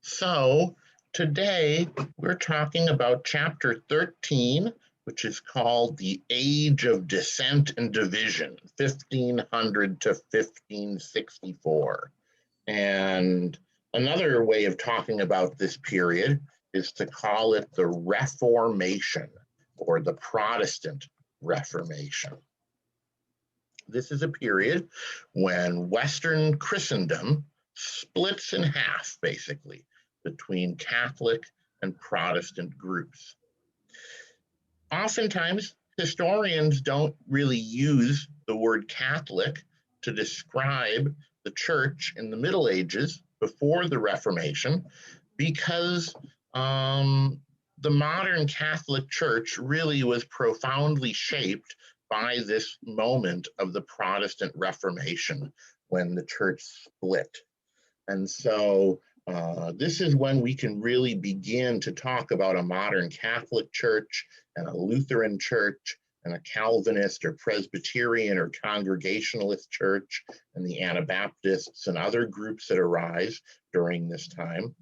So today we're talking about chapter 13, which is called The Age of Dissent and Division, 1500 to 1564. And another way of talking about this period is to call it the Reformation or the Protestant Reformation. This is a period when Western Christendom splits in half, basically, between Catholic and Protestant groups. Oftentimes, historians don't really use the word Catholic to describe the church in the Middle Ages before the Reformation because the modern Catholic Church really was profoundly shaped by this moment of the Protestant Reformation when the church split. And so this is when we can really begin to talk about a modern Catholic church and a Lutheran church and a Calvinist or Presbyterian or Congregationalist church and the Anabaptists and other groups that arise during this time.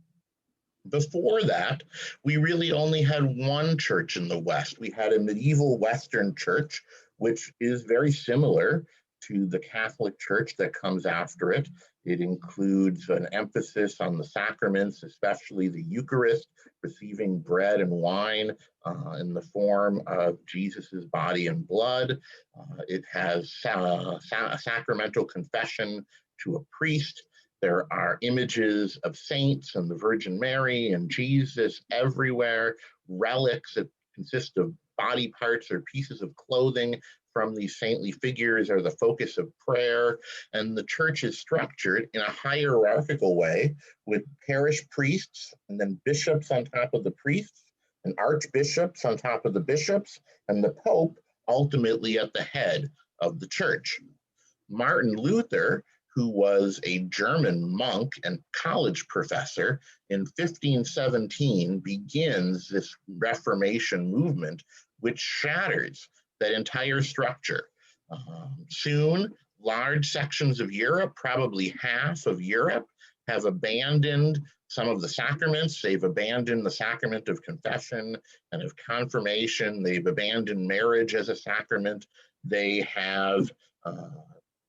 Before that, we really only had one church in the West. We had a medieval Western church, which is very similar to the Catholic Church that comes after it. It includes an emphasis on the sacraments, especially the Eucharist, receiving bread and wine in the form of Jesus's body and blood. It has a sacramental confession to a priest. There are images of saints and the Virgin Mary and Jesus everywhere, relics that consist of body parts or pieces of clothing from these saintly figures are the focus of prayer, and the church is structured in a hierarchical way with parish priests and then bishops on top of the priests and archbishops on top of the bishops and the Pope ultimately at the head of the church. Martin Luther, who was a German monk and college professor, in 1517 begins this Reformation movement, which shatters that entire structure. Soon, large sections of Europe, probably half of Europe, have abandoned some of the sacraments. They've abandoned the sacrament of confession and of confirmation. They've abandoned marriage as a sacrament. They have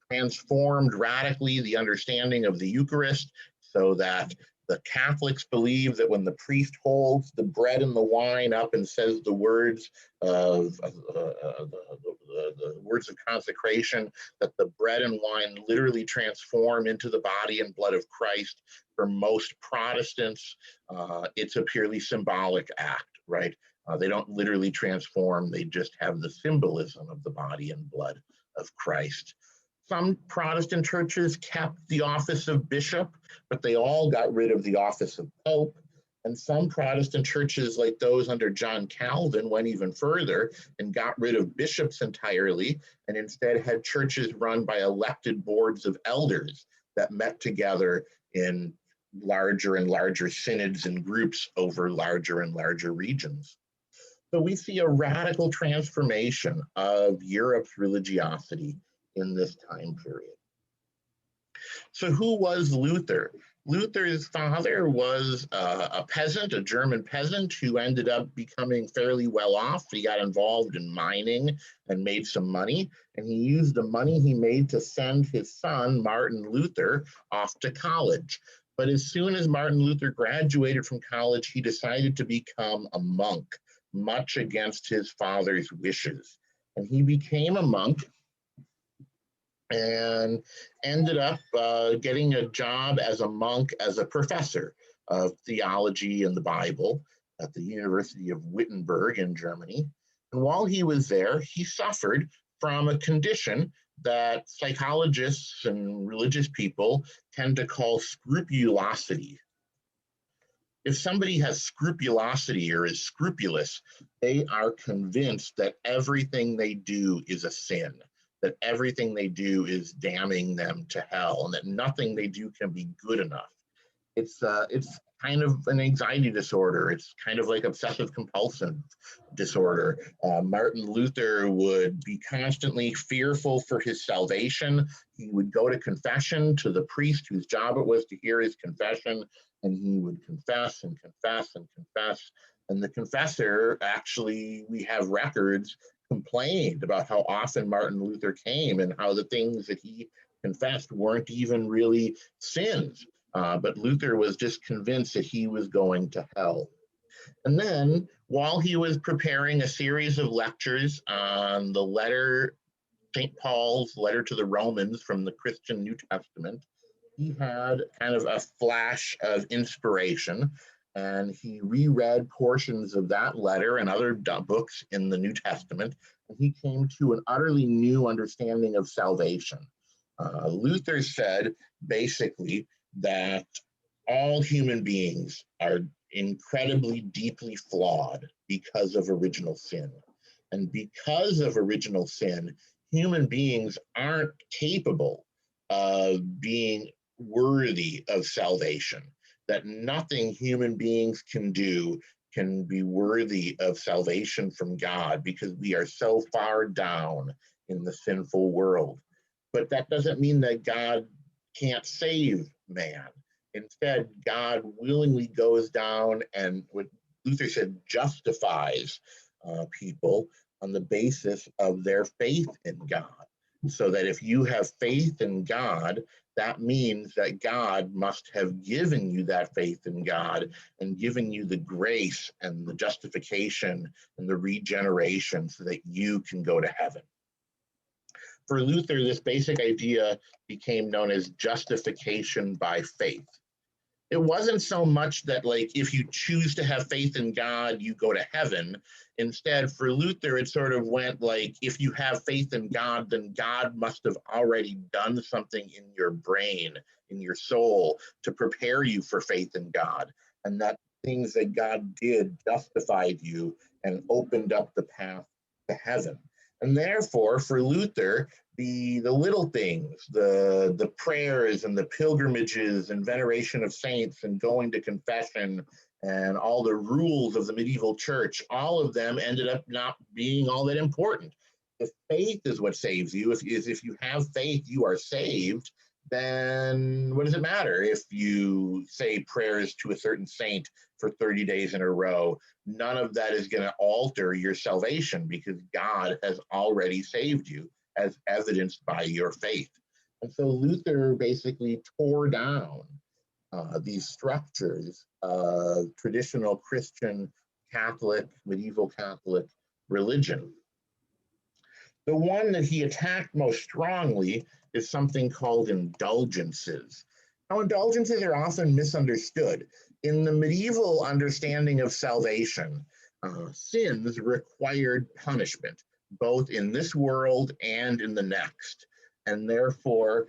transformed radically the understanding of the Eucharist so that the Catholics believe that when the priest holds the bread and the wine up and says the words of the words of consecration, that the bread and wine literally transform into the body and blood of Christ. For most Protestants, it's a purely symbolic act, right? They don't literally transform, they just have the symbolism of the body and blood of Christ. Some Protestant churches kept the office of bishop, but they all got rid of the office of pope. And some Protestant churches, like those under John Calvin, went even further and got rid of bishops entirely and instead had churches run by elected boards of elders that met together in larger and larger synods and groups over larger and larger regions. So we see a radical transformation of Europe's religiosity in this time period. So who was Luther? Luther's father was a peasant, a German peasant who ended up becoming fairly well off. He got involved in mining and made some money, and he used the money he made to send his son, Martin Luther, off to college. But as soon as Martin Luther graduated from college, he decided to become a monk, much against his father's wishes. And he became a monk and ended up getting a job as a monk, as a professor of theology and the Bible at the University of Wittenberg in Germany. And while he was there, he suffered from a condition that psychologists and religious people tend to call scrupulosity. If somebody has scrupulosity or is scrupulous, they are convinced that everything they do is a sin, that everything they do is damning them to hell, and that nothing they do can be good enough. It's kind of an anxiety disorder. It's kind of like obsessive compulsive disorder. Martin Luther would be constantly fearful for his salvation. He would go to confession to the priest whose job it was to hear his confession, and he would confess and confess and confess. And the confessor, actually, we have records, complained about how often Martin Luther came and how the things that he confessed weren't even really sins. But Luther was just convinced that he was going to hell. And then, while he was preparing a series of lectures on the letter, St. Paul's letter to the Romans from the Christian New Testament, he had kind of a flash of inspiration, and he reread portions of that letter and other books in the New Testament, and he came to an utterly new understanding of salvation. Luther said basically that all human beings are incredibly deeply flawed because of original sin. And because of original sin, human beings aren't capable of being worthy of salvation, that nothing human beings can do can be worthy of salvation from God because we are so far down in the sinful world. But that doesn't mean that God can't save man. Instead, God willingly goes down and, what Luther said, justifies people on the basis of their faith in God. So that if you have faith in God, that means that God must have given you that faith in God and given you the grace and the justification and the regeneration so that you can go to heaven. For Luther, this basic idea became known as justification by faith. It wasn't so much that, like, if you choose to have faith in God, you go to heaven. Instead, for Luther, it sort of went like, if you have faith in God, then God must have already done something in your brain, in your soul, to prepare you for faith in God. And that things that God did justified you and opened up the path to heaven. And therefore, for Luther, the little things, the prayers and the pilgrimages and veneration of saints and going to confession and all the rules of the medieval church, all of them ended up not being all that important. If faith is what saves you, if you have faith, you are saved, then what does it matter if you say prayers to a certain saint for 30 days in a row? None of that is going to alter your salvation because God has already saved you, as evidenced by your faith. And so Luther basically tore down these structures of traditional Christian Catholic, medieval Catholic religion. The one that he attacked most strongly is something called indulgences. Now, indulgences are often misunderstood. In the medieval understanding of salvation, sins required punishment, both in this world and in the next. And therefore,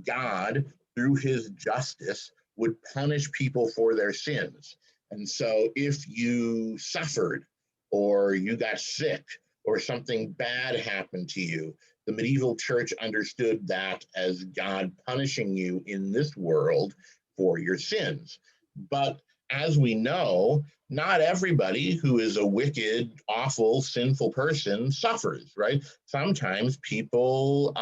God, through his justice, would punish people for their sins. And so if you suffered or you got sick or something bad happened to you, the medieval church understood that as God punishing you in this world for your sins. But as we know, not everybody who is a wicked, awful, sinful person suffers, right? Sometimes people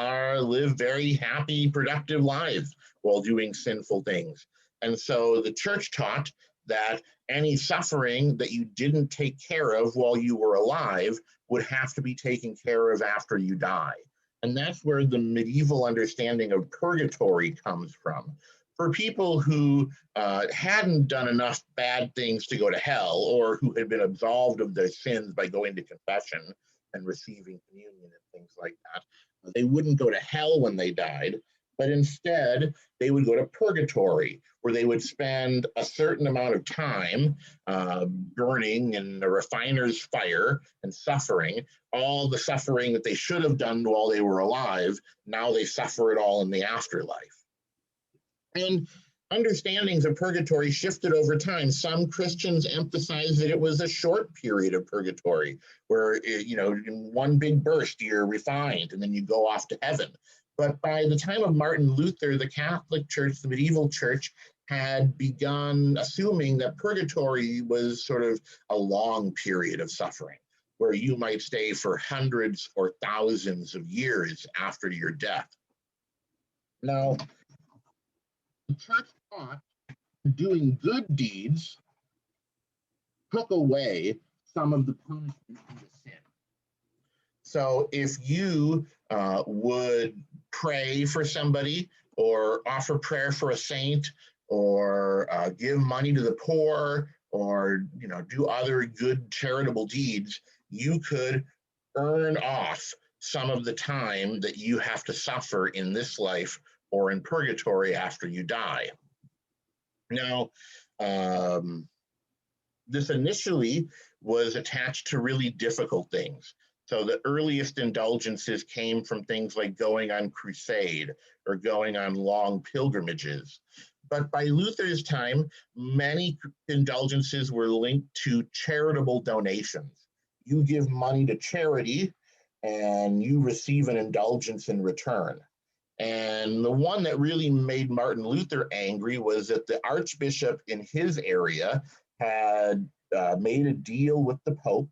live very happy, productive lives while doing sinful things. And so the church taught that any suffering that you didn't take care of while you were alive would have to be taken care of after you die. And that's where the medieval understanding of purgatory comes from. For people who hadn't done enough bad things to go to hell, or who had been absolved of their sins by going to confession and receiving communion and things like that, they wouldn't go to hell when they died, but instead they would go to purgatory, where they would spend a certain amount of time burning in the refiner's fire and suffering all the suffering that they should have done while they were alive. Now they suffer it all in the afterlife. And understandings of purgatory shifted over time. Some Christians emphasized that it was a short period of purgatory where, in one big burst, you're refined and then you go off to heaven. But by the time of Martin Luther, the Catholic Church, the medieval church, had begun assuming that purgatory was sort of a long period of suffering, where you might stay for hundreds or thousands of years after your death. Now, the church taught doing good deeds took away some of the punishment for the sin. So if you would pray for somebody or offer prayer for a saint or give money to the poor or do other good charitable deeds, you could earn off some of the time that you have to suffer in this life or in purgatory after you die. Now, this initially was attached to really difficult things. So the earliest indulgences came from things like going on crusade or going on long pilgrimages. But by Luther's time, many indulgences were linked to charitable donations. You give money to charity and you receive an indulgence in return. And the one that really made Martin Luther angry was that the archbishop in his area had made a deal with the Pope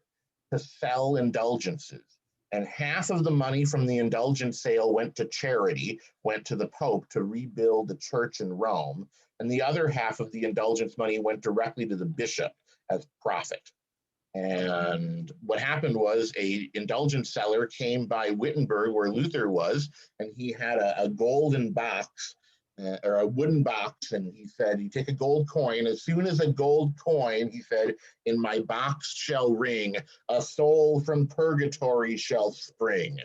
to sell indulgences. And half of the money from the indulgence sale went to charity, went to the Pope to rebuild the church in Rome. And the other half of the indulgence money went directly to the bishop as profit. And what happened was a indulgence seller came by Wittenberg, where Luther was, and he had a golden box or a wooden box, and he said, you take a gold coin. As soon as a gold coin, he said, in my box shall ring, a soul from purgatory shall spring.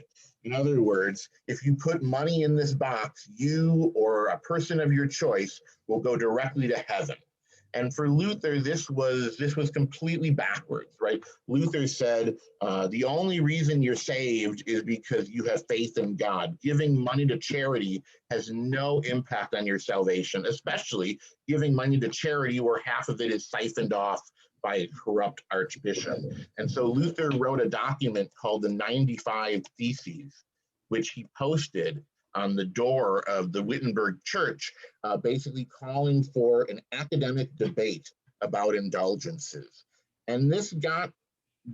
In other words, if you put money in this box, you or a person of your choice will go directly to heaven. And for Luther, this was completely backwards, right? Luther said, the only reason you're saved is because you have faith in God. Giving money to charity has no impact on your salvation, especially giving money to charity where half of it is siphoned off by a corrupt archbishop. And so Luther wrote a document called the 95 Theses, which he posted on the door of the Wittenberg church, basically calling for an academic debate about indulgences. And this got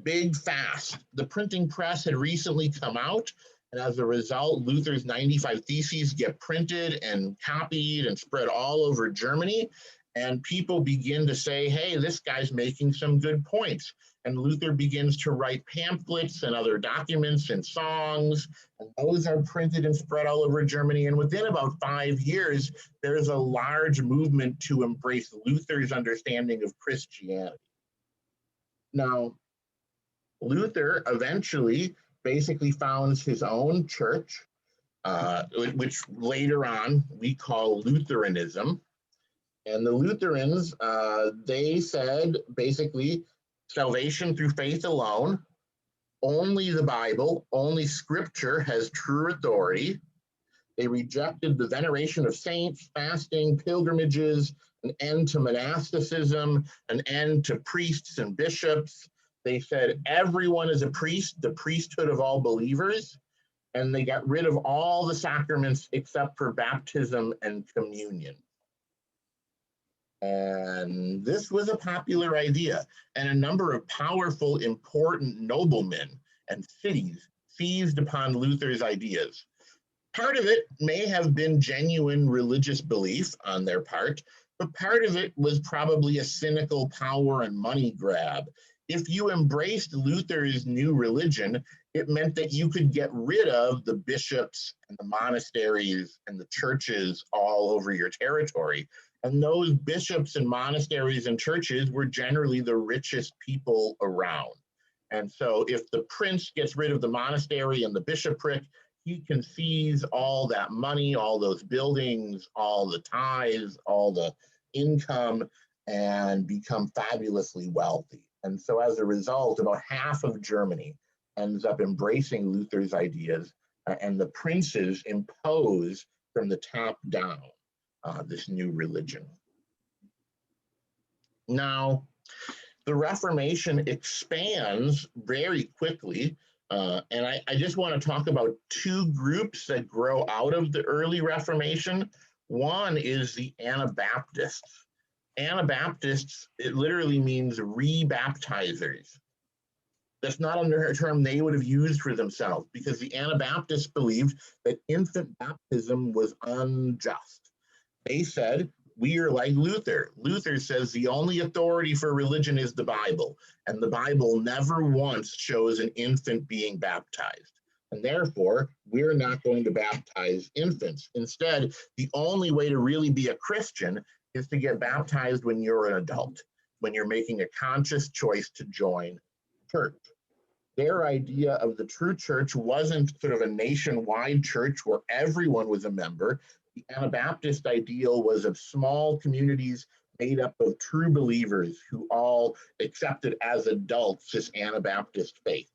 big fast. The printing press had recently come out, and as a result, Luther's 95 Theses get printed and copied and spread all over Germany. And people begin to say, hey, this guy's making some good points. And Luther begins to write pamphlets and other documents and songs, and those are printed and spread all over Germany. And within about 5 years, there's a large movement to embrace Luther's understanding of Christianity. Now, Luther eventually basically founds his own church, which later on we call Lutheranism. And the Lutherans, they said basically salvation through faith alone, only the Bible, only Scripture has true authority. They rejected the veneration of saints, fasting, pilgrimages, an end to monasticism, an end to priests and bishops. They said everyone is a priest, the priesthood of all believers, and they got rid of all the sacraments except for baptism and communion. And this was a popular idea, and a number of powerful, important noblemen and cities seized upon Luther's ideas. Part of it may have been genuine religious belief on their part, but part of it was probably a cynical power and money grab. If you embraced Luther's new religion, it meant that you could get rid of the bishops and the monasteries and the churches all over your territory. And those bishops and monasteries and churches were generally the richest people around. And so if the prince gets rid of the monastery and the bishopric, he can seize all that money, all those buildings, all the tithes, all the income, and become fabulously wealthy. And so as a result, about half of Germany ends up embracing Luther's ideas, and the princes impose from the top down this new religion. Now, the Reformation expands very quickly, and I just want to talk about two groups that grow out of the early Reformation. One is the Anabaptists. Anabaptists, it literally means rebaptizers. That's not a term they would have used for themselves, because the Anabaptists believed that infant baptism was unjust. They said, we are like Luther. Luther says the only authority for religion is the Bible, and the Bible never once shows an infant being baptized. And therefore, we're not going to baptize infants. Instead, the only way to really be a Christian is to get baptized when you're an adult, when you're making a conscious choice to join church. Their idea of the true church wasn't sort of a nationwide church where everyone was a member. The Anabaptist ideal was of small communities made up of true believers who all accepted as adults this Anabaptist faith.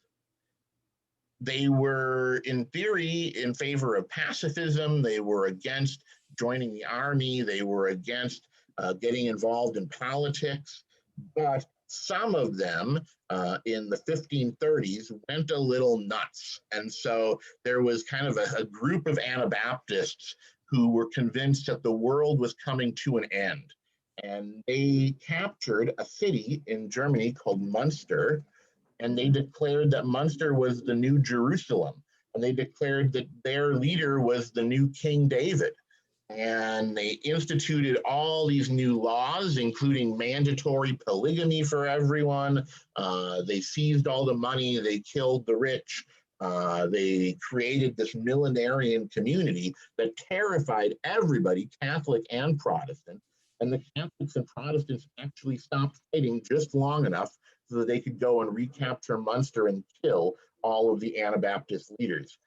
They were, in theory, in favor of pacifism. They were against joining the army. They were against getting involved in politics. But some of them in the 1530s went a little nuts. And so there was kind of a group of Anabaptists who were convinced that the world was coming to an end. And they captured a city in Germany called Munster, and they declared that Munster was the new Jerusalem. And they declared that their leader was the new King David. And they instituted all these new laws, including mandatory polygamy for everyone. They seized all the money. They killed the rich. They created this millenarian community that terrified everybody, Catholic and Protestant. And the Catholics and Protestants actually stopped fighting just long enough so that they could go and recapture Munster and kill all of the Anabaptist leaders.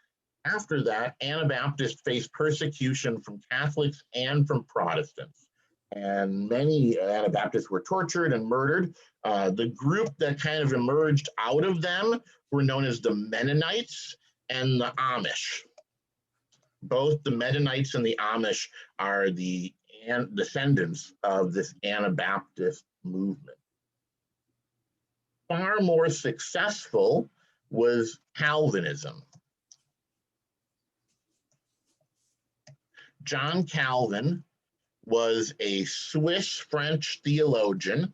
After that, Anabaptists faced persecution from Catholics and from Protestants. And many Anabaptists were tortured and murdered. The group that kind of emerged out of them were known as the Mennonites and the Amish. Both the Mennonites and the Amish are the descendants of this Anabaptist movement. Far more successful was Calvinism. John Calvin was a Swiss-French theologian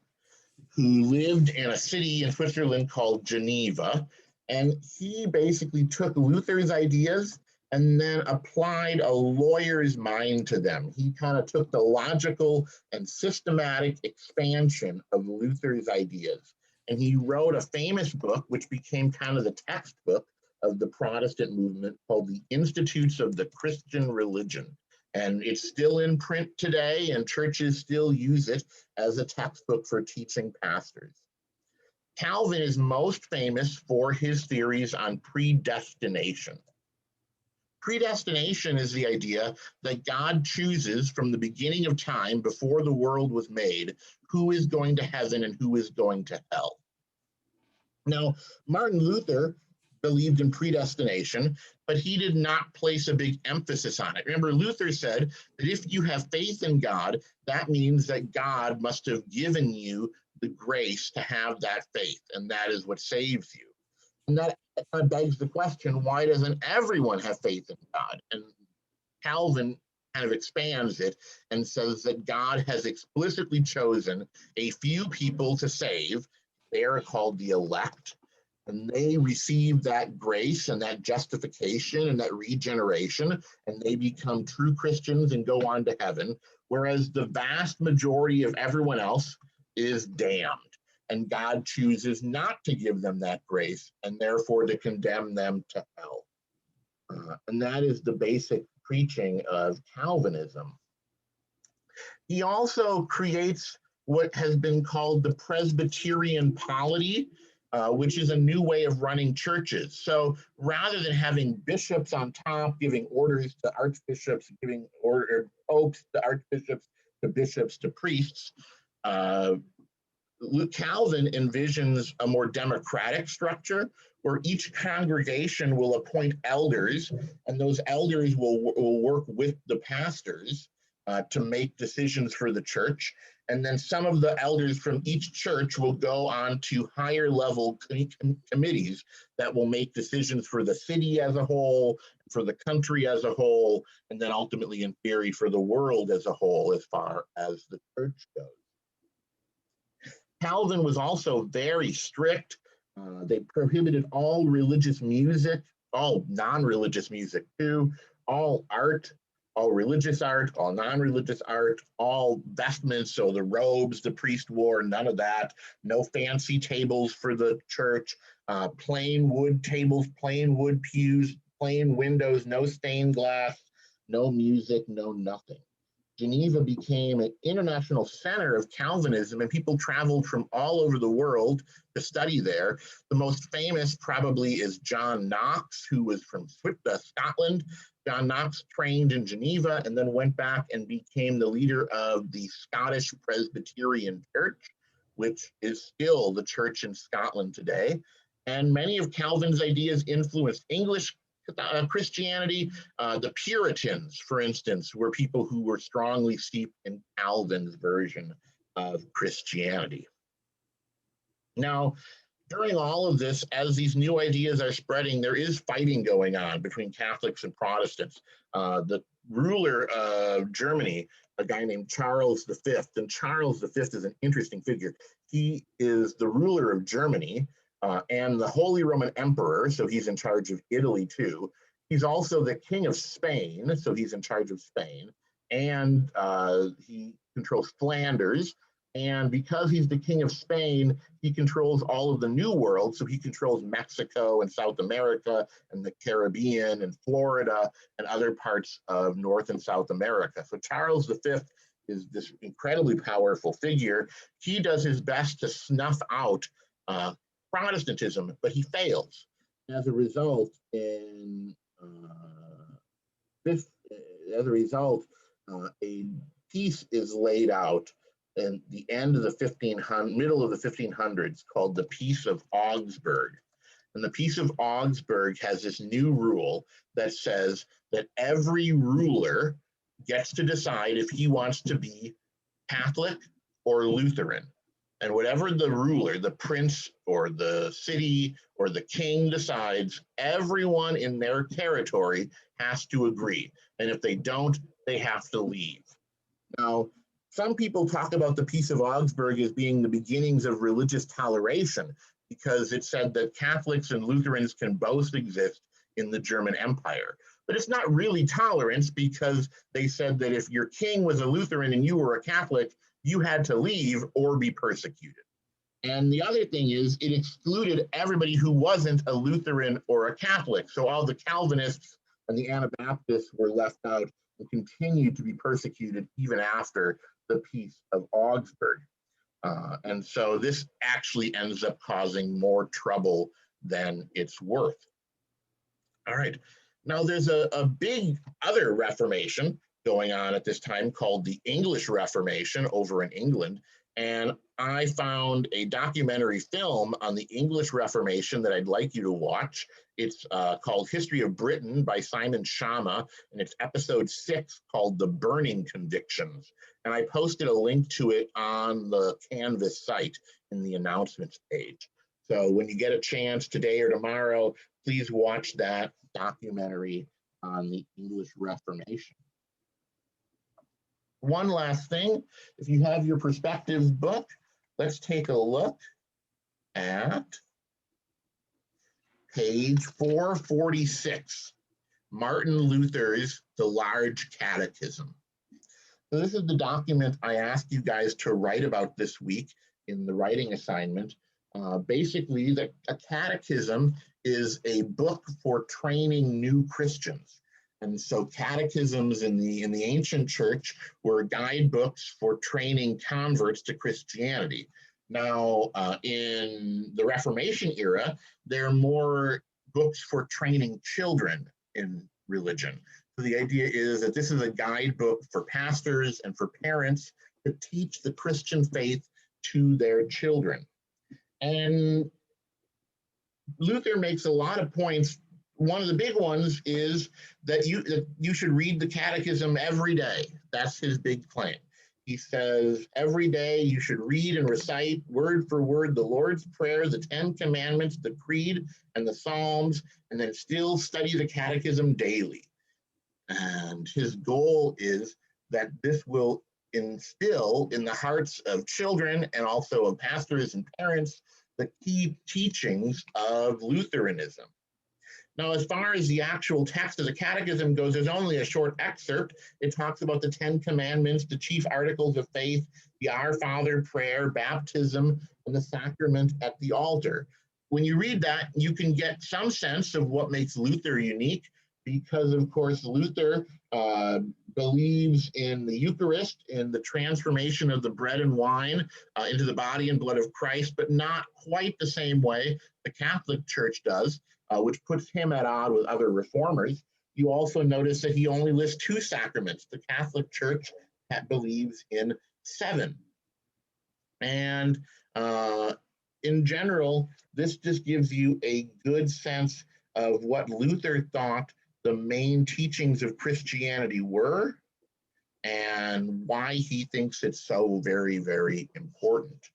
who lived in a city in Switzerland called Geneva, and he basically took Luther's ideas and then applied a lawyer's mind to them. He kind of took the logical and systematic expansion of Luther's ideas, and he wrote a famous book which became kind of the textbook of the Protestant movement called The Institutes of the Christian Religion. And it's still in print today, and churches still use it as a textbook for teaching pastors. Calvin is most famous for his theories on predestination. Predestination is the idea that God chooses from the beginning of time, before the world was made, who is going to heaven and who is going to hell. Now, Martin Luther believed in predestination, but he did not place a big emphasis on it. Remember, Luther said that if you have faith in God, that means that God must have given you the grace to have that faith, and that is what saves you. And that kind of begs the question, why doesn't everyone have faith in God? And Calvin kind of expands it and says that God has explicitly chosen a few people to save. They are called the elect. And they receive that grace and that justification and that regeneration, and they become true Christians and go on to heaven, whereas the vast majority of everyone else is damned. And God chooses not to give them that grace and therefore to condemn them to hell. And that is the basic preaching of Calvinism. He also creates what has been called the Presbyterian polity, which is a new way of running churches. So rather than having bishops on top giving orders to archbishops, giving popes to archbishops, to bishops, to priests, Calvin envisions a more democratic structure where each congregation will appoint elders, and those elders will work with the pastors to make decisions for the church. And then some of the elders from each church will go on to higher level committees that will make decisions for the city as a whole, for the country as a whole, and then ultimately in theory for the world as a whole as far as the church goes. Calvin was also very strict. They prohibited all religious music, all non-religious music too, all art, all religious art, all non-religious art, all vestments, so the robes the priest wore, none of that, no fancy tables for the church, plain wood tables, plain wood pews, plain windows, no stained glass, no music, no nothing. Geneva became an international center of Calvinism, and people traveled from all over the world to study there. The most famous probably is John Knox, who was from Scotland. John Knox trained in Geneva and then went back and became the leader of the Scottish Presbyterian Church, which is still the church in Scotland today. And many of Calvin's ideas influenced English Christianity. The Puritans, for instance, were people who were strongly steeped in Calvin's version of Christianity. Now, during all of this, as these new ideas are spreading, there is fighting going on between Catholics and Protestants. The ruler of Germany, a guy named Charles V, and Charles V is an interesting figure. He is the ruler of Germany, and the Holy Roman Emperor, so he's in charge of Italy too. He's also the King of Spain, so he's in charge of Spain, and he controls Flanders. And because he's the King of Spain, he controls all of the New World, so he controls Mexico and South America and the Caribbean and Florida and other parts of North and South America. So Charles V is this incredibly powerful figure. He does his best to snuff out Protestantism, but he fails. As a result, a peace is laid out in the end of the middle of the 1500s called the Peace of Augsburg. And the Peace of Augsburg has this new rule that says that every ruler gets to decide if he wants to be Catholic or Lutheran. And whatever the ruler, the prince or the city or the king decides, everyone in their territory has to agree. And if they don't, they have to leave. Now, some people talk about the Peace of Augsburg as being the beginnings of religious toleration, because it said that Catholics and Lutherans can both exist in the German Empire. But it's not really tolerance, because they said that if your king was a Lutheran and you were a Catholic, you had to leave or be persecuted. And the other thing is, it excluded everybody who wasn't a Lutheran or a Catholic. So all the Calvinists and the Anabaptists were left out and continued to be persecuted even after the Peace of Augsburg. And so this actually ends up causing more trouble than it's worth. All right. Now there's a big other Reformation going on at this time called the English Reformation over in England. And I found a documentary film on the English Reformation that I'd like you to watch. It's called History of Britain by Simon Schama, and it's episode 6 called The Burning Convictions. And I posted a link to it on the Canvas site in the announcements page. So when you get a chance today or tomorrow, please watch that documentary on the English Reformation. One last thing, if you have your perspective book, let's take a look at page 446, Martin Luther's The Large Catechism. So this is the document I asked you guys to write about this week in the writing assignment. Basically, a catechism is a book for training new Christians. And so catechisms in the ancient church were guidebooks for training converts to Christianity. Now, in the Reformation era, there are more books for training children in religion. So the idea is that this is a guidebook for pastors and for parents to teach the Christian faith to their children. And Luther makes a lot of points. One of the big ones is that you should read the catechism every day. That's his big claim. He says, every day you should read and recite word for word the Lord's Prayer, the Ten Commandments, the Creed, and the Psalms, and then still study the Catechism daily. And his goal is that this will instill in the hearts of children and also of pastors and parents the key teachings of Lutheranism. Now, as far as the actual text of the Catechism goes, there's only a short excerpt. It talks about the 10 Commandments, the chief articles of faith, the Our Father prayer, baptism, and the sacrament at the altar. When you read that, you can get some sense of what makes Luther unique, because, of course, Luther believes in the Eucharist, in the transformation of the bread and wine into the body and blood of Christ, but not quite the same way the Catholic Church does, which puts him at odds with other reformers. You also notice that he only lists 2 sacraments. The Catholic Church believes in 7. And in general, this just gives you a good sense of what Luther thought the main teachings of Christianity were and why he thinks it's so very, very important.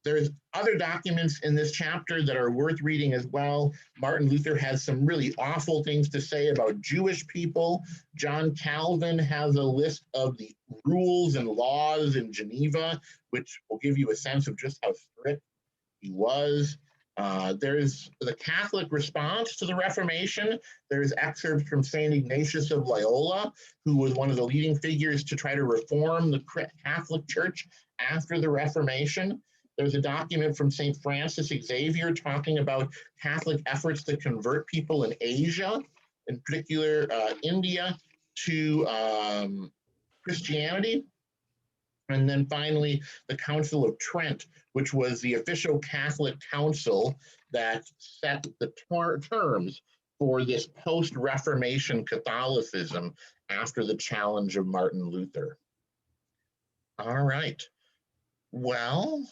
There's other documents in this chapter that are worth reading as well. Martin Luther has some really awful things to say about Jewish people. John Calvin has a list of the rules and laws in Geneva, which will give you a sense of just how strict he was. There's the Catholic response to the Reformation. There's excerpts from St. Ignatius of Loyola, who was one of the leading figures to try to reform the Catholic Church after the Reformation. There's a document from St. Francis Xavier talking about Catholic efforts to convert people in Asia, in particular India, to Christianity. And then finally, the Council of Trent, which was the official Catholic council that set the terms for this post-Reformation Catholicism after the challenge of Martin Luther. All right. Well,